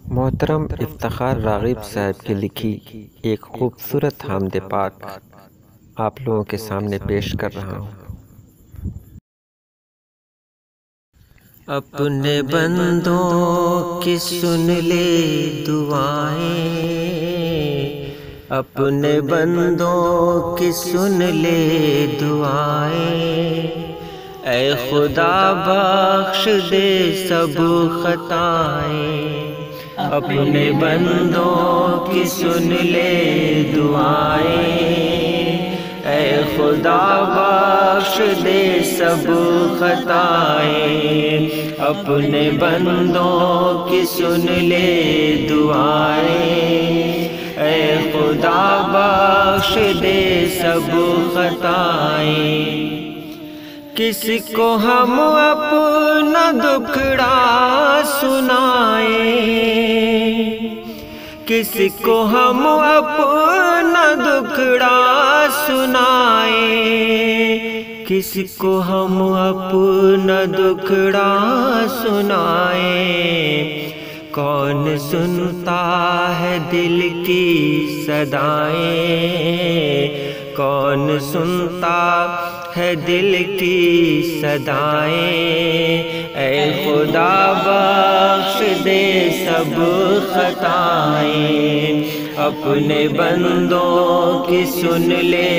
محترم افتخار راغب صاحب کی لکھی ایک خوبصورت حمد پاک آپ لوگوں کے سامنے پیش کر رہا ہوں۔ اپنے بندوں کی سن لے دعائیں، اپنے بندوں کی سن لے دعائیں، اے خدا بخش دے سب خطائیں، اپنے بندوں کی سن لے دعائیں، اے خدا بخش دے سب خطائیں، اپنے بندوں کی سن لے دعائیں، اے خدا بخش دے سب خطائیں۔ کسی کو ہم اپنا دکھڑا سنائیں، کسی کو ہم اپنا دکھڑا سنائیں، کسی کو ہم اپنا دکھڑا سنائیں، کون سنتا ہے دل کی صدائیں، کون سنتا ہے دل کی صدائیں، اے خدا بخش دے سب خطائیں، اپنے بندوں کی سن لے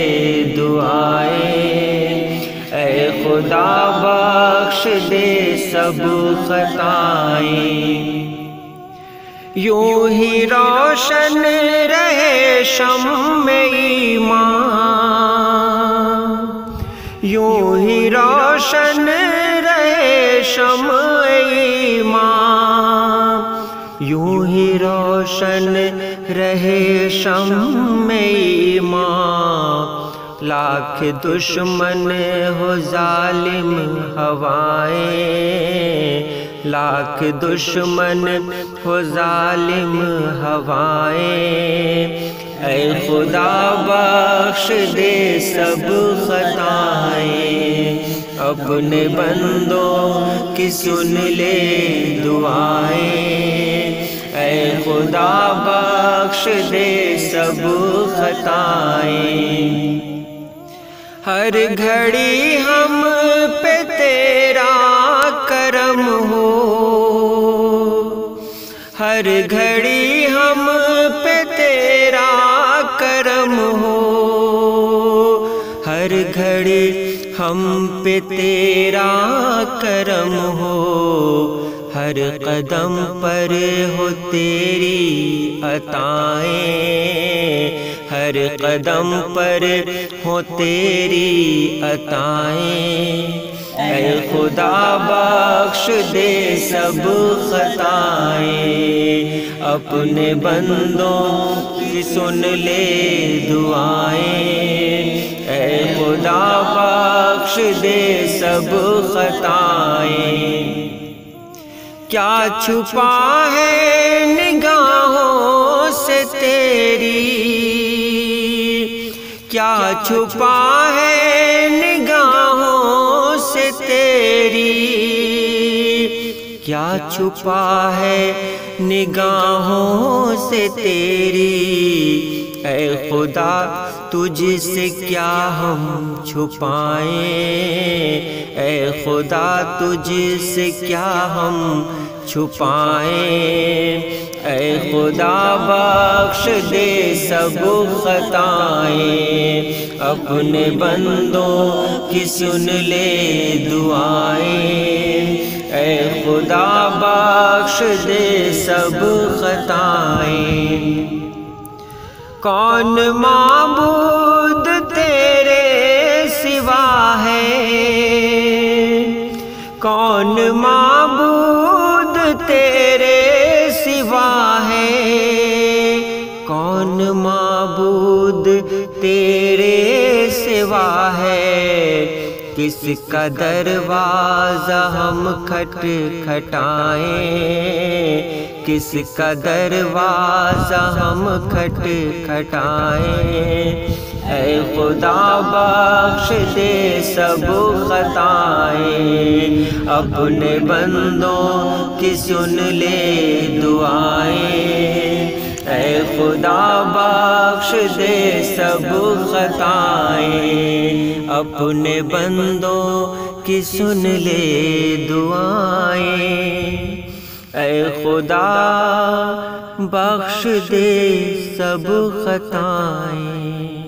دعائیں، اے خدا بخش دے سب خطائیں۔ یوں ہی روشن رہے شمع ایمان، یوں ہی روشن رہے شمع ایمان، یوں ہی روشن رہے شمع ایمان، لاکھ دشمن ہو ظالم ہوائیں، لاکھ دشمن ہو ظالم ہوائیں، اے خدا بخش دے سب خطائیں، اپنے بندوں کی سن لے دعائیں، اے خدا بخش دے سب خطائیں۔ ہر گھڑی ہم پہ تیرا کرم ہو، ہر گھڑی ہم پہ تیرا کرم ہو، ہر گھڑی ہم پہ تیرا کرم ہو، ہر قدم پر ہو تیری عطائیں، ہر قدم پر ہو تیری عطائیں، اے خدا بخش دے سب خطائیں، اپنے بندوں کی سن لے دعائیں، اے خدا بخش دے سب خطائیں۔ کیا چھپا ہے نگاہوں سے تیری، کیا چھپا ہے نگاہوں سے تیری، کیا چھپا ہے نگاہوں سے تیری، اے خدا تجھ سے کیا ہم چھپائیں، اے خدا تجھ سے کیا ہم چھپائیں، اے خدا بخش دے سب خطائیں، اپنے بندوں کی سن لے دعائیں، اے خدا بخش دے سب خطائیں۔ کون معبود تیرے سوا ہے، کون معبود تیرے سوا ہے، کون معبود تیرے سوا ہے، کس کا دروازہ ہم کھٹکھٹائیں، کس کا دروازہ ہم کھٹکھٹائیں، اے خدا بخش دے سب خطائیں، اپنے بندوں کی سن لے دعائیں، اے خدا بخش دے سب خطائیں، اپنے بندوں کی سن لے دعائیں، اے خدا بخش دے سب خطائیں۔